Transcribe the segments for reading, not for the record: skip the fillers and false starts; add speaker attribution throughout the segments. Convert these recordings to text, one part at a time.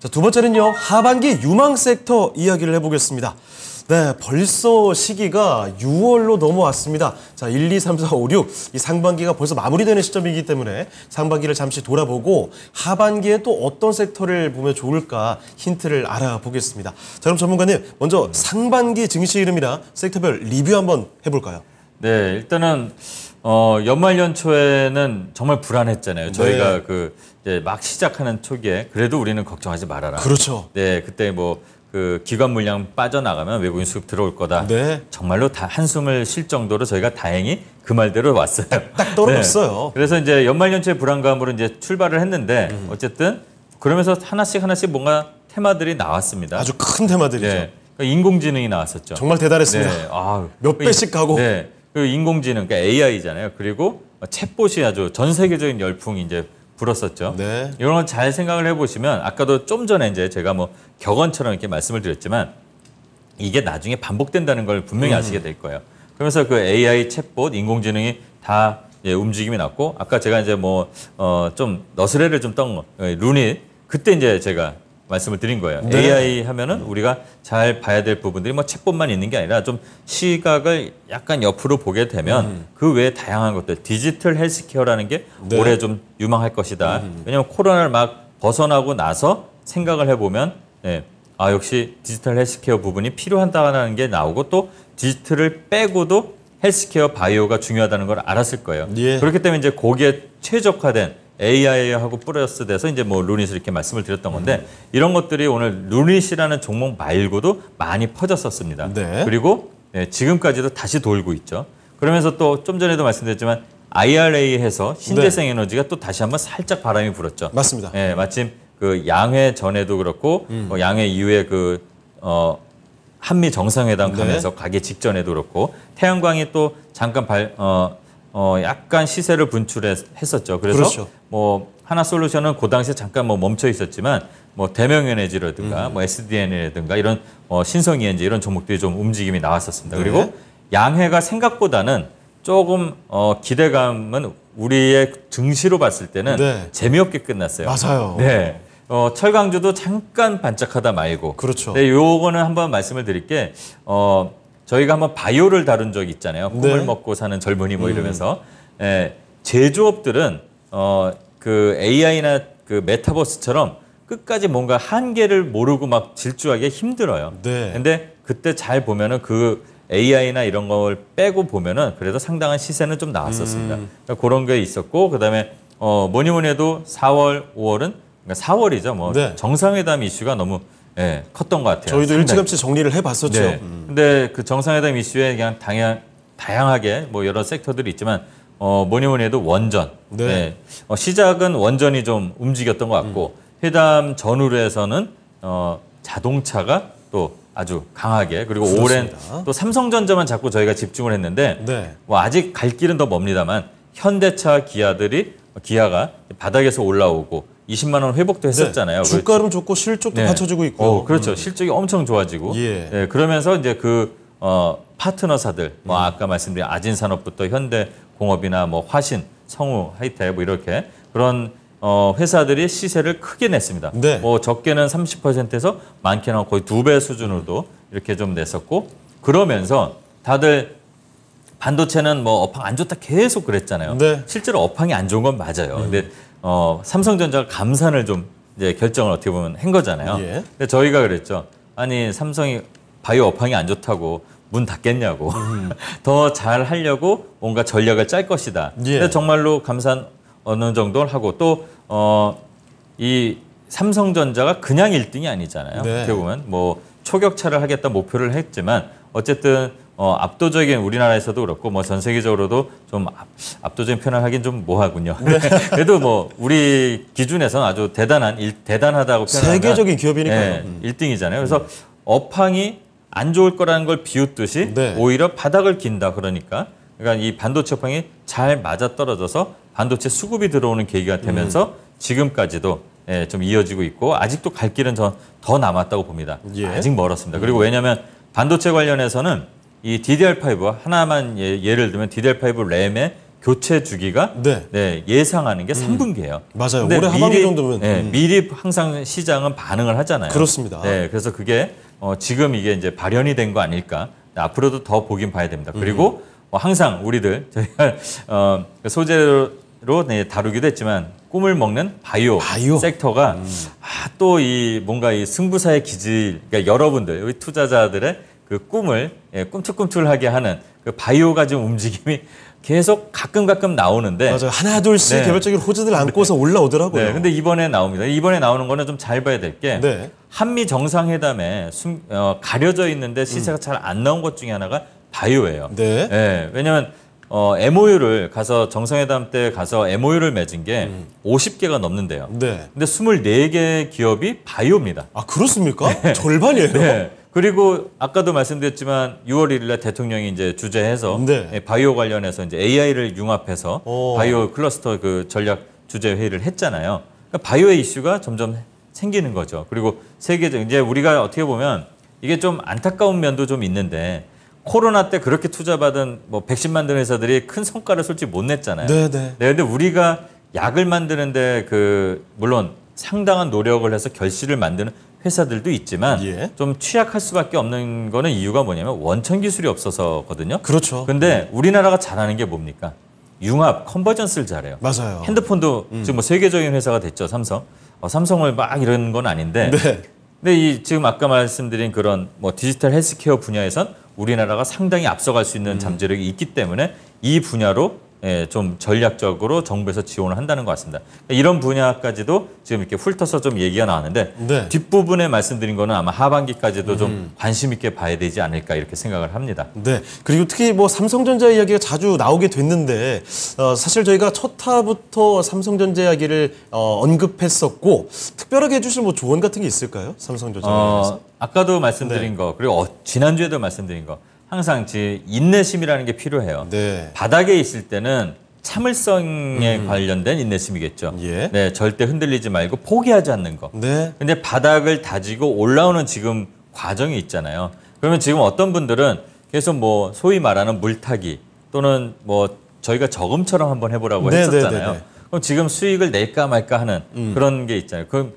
Speaker 1: 자, 두 번째는요, 하반기 유망 섹터 이야기를 해보겠습니다. 네, 벌써 시기가 6월로 넘어왔습니다. 자, 1, 2, 3, 4, 5, 6. 이 상반기가 벌써 마무리되는 시점이기 때문에 상반기를 잠시 돌아보고 하반기에 또 어떤 섹터를 보면 좋을까 힌트를 알아보겠습니다. 자, 그럼 전문가님, 먼저 상반기 증시 흐름이나 섹터별 리뷰 한번 해볼까요?
Speaker 2: 네, 일단은 연말 연초에는 정말 불안했잖아요. 저희가 이제 막 시작하는 초기에 그래도 우리는 걱정하지 말아라.
Speaker 1: 그렇죠.
Speaker 2: 네, 그때 그 기관 물량 빠져나가면 외국인 수급 들어올 거다.
Speaker 1: 네.
Speaker 2: 정말로 다 한숨을 쉴 정도로 저희가 다행히 그 말대로 왔어요.
Speaker 1: 딱 떨어졌어요.
Speaker 2: 네. 그래서 이제 연말 연초의 불안감으로 이제 출발을 했는데 어쨌든 그러면서 하나씩 뭔가 테마들이 나왔습니다.
Speaker 1: 아주 큰 테마들이죠.
Speaker 2: 네. 그러니까 인공지능이 나왔었죠.
Speaker 1: 정말 대단했습니다.
Speaker 2: 네.
Speaker 1: 몇 배씩 가고.
Speaker 2: 네. 그 인공지능, 그러니까 AI잖아요. 그리고 챗봇이 아주 전 세계적인 열풍이 이제 불었었죠.
Speaker 1: 네.
Speaker 2: 이런 건 잘 생각을 해보시면 아까도 좀 전에 이제 제가 격언처럼 이렇게 말씀을 드렸지만 이게 나중에 반복된다는 걸 분명히 아시게 될 거예요. 그러면서 그 AI, 챗봇, 인공지능이 다 움직임이 났고 아까 제가 이제 좀 너스레를 좀 떤 거, 루닛 그때 이제 제가 말씀을 드린 거예요.
Speaker 1: 네.
Speaker 2: AI 하면은 우리가 잘 봐야 될 부분들이 챗봇만 있는 게 아니라 좀 시각을 약간 옆으로 보게 되면 그 외에 다양한 것들, 디지털 헬스케어라는 게
Speaker 1: 네.
Speaker 2: 올해 좀 유망할 것이다. 왜냐하면 코로나를 막 벗어나고 나서 생각을 해보면 역시 디지털 헬스케어 부분이 필요하다는 게 나오고 또 디지털을 빼고도 헬스케어 바이오가 중요하다는 걸 알았을 거예요.
Speaker 1: 예.
Speaker 2: 그렇기 때문에 이제 거기에 최적화된 AI하고 플러스 돼서 이제 루닛을 이렇게 말씀을 드렸던 건데 이런 것들이 오늘 루닛이라는 종목 말고도 많이 퍼졌었습니다.
Speaker 1: 네.
Speaker 2: 그리고 지금까지도 다시 돌고 있죠. 그러면서 또 좀 전에도 말씀드렸지만 IRA에서 신재생 에너지가 또 다시 한번 살짝 바람이 불었죠.
Speaker 1: 맞습니다.
Speaker 2: 네, 마침 그 양회 전에도 그렇고 양회 이후에 한미 정상회담 가면서 가기 직전에도 그렇고 태양광이 또 잠깐 약간 시세를 분출했었죠. 그래서
Speaker 1: 그렇죠.
Speaker 2: 하나솔루션은 그 당시에 잠깐 멈춰 있었지만 대명에너지라든가 SDN이라든가 이런 신성ENG 이런 종목들이 좀 움직임이 나왔었습니다.
Speaker 1: 네.
Speaker 2: 그리고 양해가 생각보다는 조금 기대감은 우리의 증시로 봤을 때는
Speaker 1: 네.
Speaker 2: 재미없게 끝났어요.
Speaker 1: 맞아요.
Speaker 2: 네. 철강주도 잠깐 반짝하다 말고.
Speaker 1: 그렇죠.
Speaker 2: 네, 요거는 한번 말씀을 드릴게. 저희가 한번 바이오를 다룬 적이 있잖아요. 꿈을
Speaker 1: 네.
Speaker 2: 먹고 사는 젊은이 이러면서. 제조업들은 그 AI나 그 메타버스처럼 끝까지 뭔가 한계를 모르고 막 질주하기 힘들어요.
Speaker 1: 네.
Speaker 2: 근데 그때 잘 보면은 그 AI나 이런 걸 빼고 보면은 그래도 상당한 시세는 좀 나왔었습니다. 그러니까 그런 게 있었고 그다음에 뭐니 해도 4월, 5월은 그러니까 4월이죠.
Speaker 1: 네.
Speaker 2: 정상회담 이슈가 너무 컸던 것 같아요.
Speaker 1: 저희도
Speaker 2: 상당히.
Speaker 1: 일찌감치 정리를 해봤었죠.
Speaker 2: 네. 근데 그 정상회담 이슈에 그냥 다양하게 여러 섹터들이 있지만 뭐니 해도 원전.
Speaker 1: 네.
Speaker 2: 시작은 원전이 좀 움직였던 것 같고 회담 전후로 해서는 자동차가 또 아주 강하게 그리고 올해는 또 삼성전자만 자꾸 저희가 집중을 했는데
Speaker 1: 네.
Speaker 2: 아직 갈 길은 더 멉니다만 현대차 기아가 바닥에서 올라오고 20만 원 회복도 했었잖아요.
Speaker 1: 네. 주가는 좋고 실적도 받쳐주고 있고.
Speaker 2: 그렇죠. 실적이 엄청 좋아지고.
Speaker 1: 예.
Speaker 2: 그러면서 이제 파트너사들 아까 말씀드린 아진산업부터 현대공업이나 화신, 성우, 하이텍 이렇게 그런 회사들이 시세를 크게 냈습니다.
Speaker 1: 네.
Speaker 2: 적게는 30%에서 많게는 거의 2배 수준으로도 이렇게 좀 냈었고 그러면서 다들 반도체는 업황 안 좋다 계속 그랬잖아요.
Speaker 1: 네.
Speaker 2: 실제로 업황이 안 좋은 건 맞아요. 근데 삼성전자가 감산을 좀 이제 결정을 어떻게 보면 한 거잖아요.
Speaker 1: 예.
Speaker 2: 근데 저희가 그랬죠. 아니 삼성이 바이오 업황이 안 좋다고 문 닫겠냐고. 더 잘 하려고 뭔가 전략을 짤 것이다.
Speaker 1: 예.
Speaker 2: 근데 정말로 감산 어느 정도를 하고 또 이 삼성전자가 그냥 1등이 아니잖아요.
Speaker 1: 네.
Speaker 2: 어떻게 보면 초격차를 하겠다 목표를 했지만 어쨌든 압도적인 우리나라에서도 그렇고 전 세계적으로도 좀 압도적인 표현을 하긴 좀 뭐하군요.
Speaker 1: 네.
Speaker 2: 그래도 우리 기준에서는 아주 대단하다고 표현하면
Speaker 1: 세계적인 기업이니까요.
Speaker 2: 1등이잖아요. 그래서 업황이 안 좋을 거라는 걸 비웃듯이
Speaker 1: 네.
Speaker 2: 오히려 바닥을 긴다 그러니까 이 반도체 업황이 잘 맞아떨어져서 반도체 수급이 들어오는 계기가 되면서 지금까지도 좀 이어지고 있고 아직도 갈 길은 더 남았다고 봅니다.
Speaker 1: 예.
Speaker 2: 아직 멀었습니다. 그리고 왜냐하면 반도체 관련해서는 이 DDR5 하나만 예를 들면 DDR5 램의 교체 주기가
Speaker 1: 네.
Speaker 2: 예상하는 게 3분기예요.
Speaker 1: 맞아요. 올해 하반기 정도면
Speaker 2: 미리 항상 시장은 반응을 하잖아요.
Speaker 1: 그렇습니다.
Speaker 2: 네, 그래서 그게 지금 이게 이제 발현이 된 거 아닐까. 앞으로도 더 보긴 봐야 됩니다. 그리고 항상 우리들 저희가 소재로 다루기도 했지만 꿈을 먹는 바이오. 섹터가 또 이 뭔가 이 승부사의 기질, 그러니까 여러분들 우리 투자자들의 그 꿈을 꿈틀꿈틀하게 하는 그 바이오가 지금 움직임이 계속 가끔 나오는데
Speaker 1: 맞아요. 하나 둘씩 개별적인 호재들 안고서 올라오더라고요.
Speaker 2: 네, 근데 이번에 나옵니다. 이번에 나오는 거는 좀 잘 봐야 될 게 한미 정상회담에 가려져 있는데 시세가 잘 안 나온 것 중에 하나가 바이오예요. 네, 왜냐하면 MOU를 가서 정상회담 때 가서 MOU를 맺은 게 50개가 넘는데요. 근데 24개 기업이 바이오입니다.
Speaker 1: 아, 그렇습니까? 절반이에요?
Speaker 2: 네. 그리고 아까도 말씀드렸지만 6월 1일 날 대통령이 이제 주재해서 바이오 관련해서 이제 AI를 융합해서 바이오 클러스터 그 전략 주재 회의를 했잖아요. 그러니까 바이오의 이슈가 점점 생기는 거죠. 그리고 세계적 이제 우리가 어떻게 보면 이게 좀 안타까운 면도 좀 있는데 코로나 때 그렇게 투자받은 뭐 백신 만드는 회사들이 큰 성과를 솔직히 못 냈잖아요. 네, 근데 우리가 약을 만드는데 물론 상당한 노력을 해서 결실을 만드는 회사들도 있지만 좀 취약할 수밖에 없는 거는 이유가 뭐냐면 원천 기술이 없어서거든요.
Speaker 1: 그렇죠.
Speaker 2: 근데 우리나라가 잘하는 게 뭡니까? 융합, 컨버전스를 잘해요.
Speaker 1: 맞아요.
Speaker 2: 핸드폰도 지금 뭐 세계적인 회사가 됐죠, 삼성. 삼성을 막 이런 건 아닌데. 근데 지금 아까 말씀드린 그런 뭐 디지털 헬스케어 분야에선 우리나라가 상당히 앞서갈 수 있는 잠재력이 있기 때문에 이 분야로 좀 전략적으로 정부에서 지원을 한다는 것 같습니다. 이런 분야까지도 지금 이렇게 훑어서 좀 얘기가 나왔는데 뒷부분에 말씀드린 거는 아마 하반기까지도 좀 관심 있게 봐야 되지 않을까 이렇게 생각을 합니다.
Speaker 1: 네. 그리고 특히 뭐 삼성전자 이야기가 자주 나오게 됐는데 사실 저희가 첫 화부터 삼성전자 이야기를 언급했었고 특별하게 해주실 뭐 조언 같은 게 있을까요? 삼성전자에
Speaker 2: 아까도 말씀드린 거 그리고 지난주에도 말씀드린 거 항상 인내심이라는 게 필요해요. 바닥에 있을 때는 참을성에 관련된 인내심이겠죠. 네, 절대 흔들리지 말고 포기하지 않는 거. 근데 바닥을 다지고 올라오는 지금 과정이 있잖아요. 그러면 지금 어떤 분들은 계속 뭐 소위 말하는 물타기 또는 뭐 저희가 저금처럼 한번 해보라고 했었잖아요. 그럼 지금 수익을 낼까 말까 하는 그런 게 있잖아요. 그럼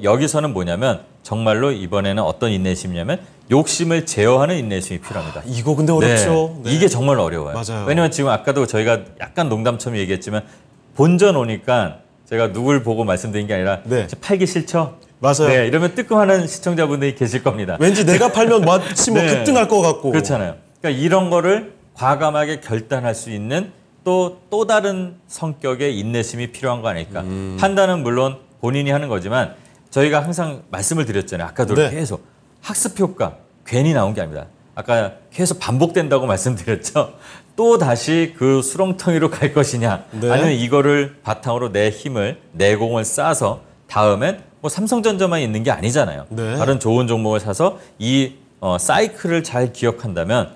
Speaker 2: 여기서는 뭐냐면 정말로 이번에는 어떤 인내심이냐면 욕심을 제어하는 인내심이 필요합니다.
Speaker 1: 이거 근데 어렵죠.
Speaker 2: 이게 정말 어려워요.
Speaker 1: 맞아요.
Speaker 2: 왜냐면 지금 아까도 저희가 약간 농담처럼 얘기했지만 본전 오니까 제가 누굴 보고 말씀드린 게 아니라 팔기 싫죠?
Speaker 1: 맞아요.
Speaker 2: 이러면 뜨끔하는 시청자분들이 계실 겁니다.
Speaker 1: 왠지 내가 팔면 마치 뭐 급등할 것 같고.
Speaker 2: 그렇잖아요. 그러니까 이런 거를 과감하게 결단할 수 있는 또 다른 성격의 인내심이 필요한 거 아닐까. 판단은 물론 본인이 하는 거지만 저희가 항상 말씀을 드렸잖아요. 아까도 계속 학습 효과 괜히 나온 게 아닙니다. 아까 계속 반복된다고 말씀드렸죠. 또 다시 그 수렁텅이로 갈 것이냐 아니면 이거를 바탕으로 내 힘을 내공을 쌓아서 다음엔 뭐 삼성전자만 있는 게 아니잖아요. 다른 좋은 종목을 사서 이 사이클을 잘 기억한다면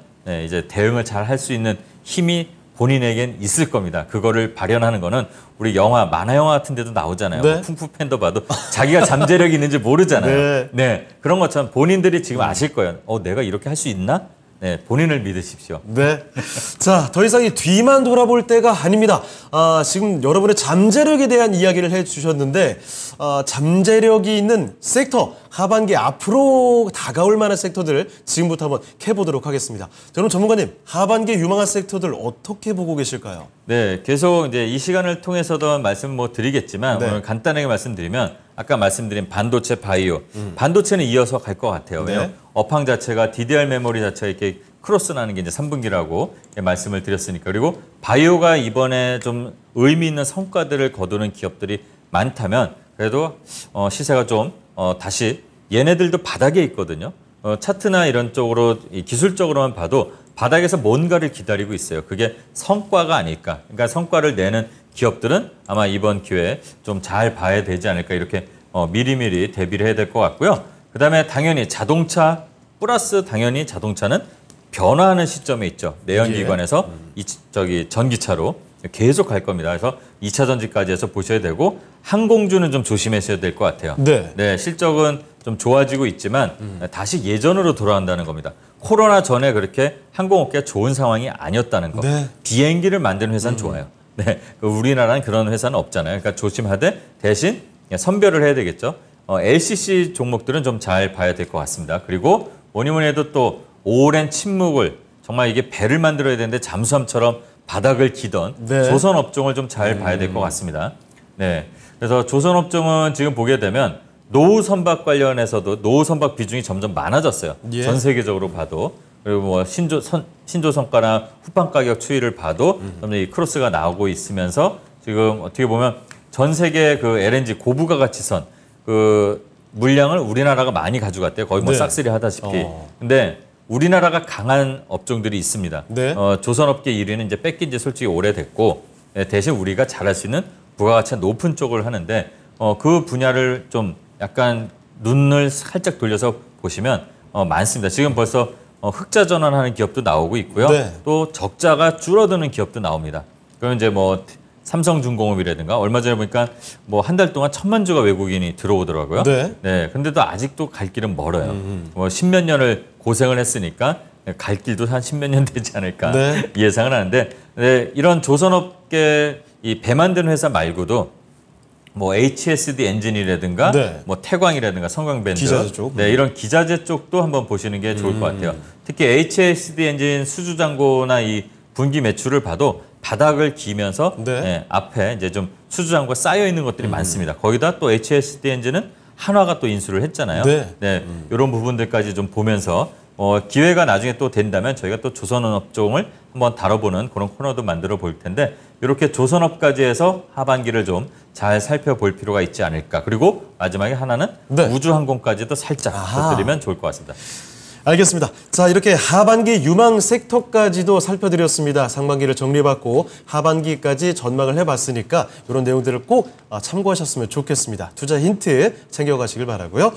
Speaker 2: 이제 대응을 잘 할 수 있는 힘이 본인에겐 있을 겁니다. 그거를 발현하는 거는 우리 만화 영화 같은 데도 나오잖아요. 뭐 쿵푸 팬더 봐도 자기가 잠재력이 있는지 모르잖아요. 그런 것처럼 본인들이 지금 아실 거예요. 내가 이렇게 할 수 있나? 본인을 믿으십시오.
Speaker 1: 자, 더 이상 이 뒤만 돌아볼 때가 아닙니다. 지금 여러분의 잠재력에 대한 이야기를 해주셨는데 잠재력이 있는 섹터, 하반기 앞으로 다가올 만한 섹터들 지금부터 한번 캐보도록 하겠습니다. 자, 그럼 전문가님, 하반기 유망한 섹터들 어떻게 보고 계실까요?
Speaker 2: 계속 이제 이 시간을 통해서도 말씀 드리겠지만 오늘 간단하게 말씀드리면 아까 말씀드린 반도체, 바이오, 반도체는 이어서 갈 것 같아요. 왜냐면 업황 자체가 DDR 메모리 자체가 이렇게 크로스 나는 게 이제 3분기라고 말씀을 드렸으니까. 그리고 바이오가 이번에 좀 의미 있는 성과들을 거두는 기업들이 많다면 그래도 시세가 좀 다시 얘네들도 바닥에 있거든요. 차트나 이런 쪽으로 기술적으로만 봐도 바닥에서 뭔가를 기다리고 있어요. 그게 성과가 아닐까. 그러니까 성과를 내는 기업들은 아마 이번 기회에 좀 잘 봐야 되지 않을까 이렇게 미리미리 대비를 해야 될 것 같고요. 그다음에 당연히 자동차 플러스 당연히 자동차는 변화하는 시점에 있죠. 내연기관에서 전기차로 계속 갈 겁니다. 그래서 2차 전지까지 해서 보셔야 되고 항공주는 좀 조심하셔야 될 것 같아요. 실적은 좀 좋아지고 있지만 다시 예전으로 돌아간다는 겁니다. 코로나 전에 그렇게 항공업계가 좋은 상황이 아니었다는 거.
Speaker 1: 네.
Speaker 2: 비행기를 만드는 회사는 좋아요. 네, 우리나라는 그런 회사는 없잖아요. 그러니까 조심하되 대신 선별을 해야 되겠죠. LCC 종목들은 좀 잘 봐야 될 것 같습니다. 그리고 뭐니 뭐니 해도 또 오랜 침묵을 정말 이게 배를 만들어야 되는데 잠수함처럼 바닥을 기던
Speaker 1: 네.
Speaker 2: 조선업종을 좀 잘 봐야 될 것 같습니다. 네, 그래서 조선업종은 지금 보게 되면 노후 선박 관련해서도 노후 선박 비중이 점점 많아졌어요.
Speaker 1: 예.
Speaker 2: 전 세계적으로 봐도. 그리고 뭐 신조선가나 후판 가격 추이를 봐도 점점 이 크로스가 나오고 있으면서 지금 어떻게 보면 전 세계 그 LNG 고부가 가치선 그 물량을 우리나라가 많이 가져갔대요. 거의 뭐
Speaker 1: 네.
Speaker 2: 싹쓸이 하다시피. 근데 우리나라가 강한 업종들이 있습니다.
Speaker 1: 네.
Speaker 2: 조선업계 1위는 이제 뺏긴 지 솔직히 오래됐고 대신 우리가 잘할 수 있는 부가가치가 높은 쪽을 하는데 그 분야를 좀 약간 눈을 살짝 돌려서 보시면 많습니다. 지금 벌써 흑자 전환하는 기업도 나오고 있고요.
Speaker 1: 네.
Speaker 2: 또 적자가 줄어드는 기업도 나옵니다. 그럼 이제 뭐 삼성중공업이라든가 얼마 전에 보니까 뭐 한 달 동안 1,000만 주가 외국인이 들어오더라고요.
Speaker 1: 네.
Speaker 2: 네. 근데도 아직도 갈 길은 멀어요. 뭐 10몇 년을 고생을 했으니까 갈 길도 한 10몇 년 되지 않을까
Speaker 1: 네.
Speaker 2: 예상을 하는데 네, 이런 조선업계 이 배 만드는 회사 말고도 뭐 HSD 엔진이라든가
Speaker 1: 네.
Speaker 2: 뭐 태광이라든가 성광밴드
Speaker 1: 기자재 쪽.
Speaker 2: 네, 이런 기자재 쪽도 한번 보시는 게 좋을 것 같아요. 특히 HSD 엔진 수주잔고나 이 분기 매출을 봐도 바닥을 기면서
Speaker 1: 네.
Speaker 2: 앞에 이제 좀 수주잔고가 쌓여 있는 것들이 많습니다. 거기다 또 HSD 엔진은 한화가 또 인수를 했잖아요.
Speaker 1: 네.
Speaker 2: 이런 부분들까지 좀 보면서 기회가 나중에 또 된다면 저희가 또 조선업종을 한번 다뤄보는 그런 코너도 만들어 볼 텐데 이렇게 조선업까지 해서 하반기를 좀 잘 살펴볼 필요가 있지 않을까. 그리고 마지막에 하나는
Speaker 1: 네.
Speaker 2: 우주항공까지도 살짝
Speaker 1: 아하.
Speaker 2: 짚어드리면 좋을 것 같습니다.
Speaker 1: 알겠습니다. 자, 이렇게 하반기 유망 섹터까지도 살펴드렸습니다. 상반기를 정리해봤고 하반기까지 전망을 해봤으니까 이런 내용들을 꼭 참고하셨으면 좋겠습니다. 투자 힌트 챙겨가시길 바라고요.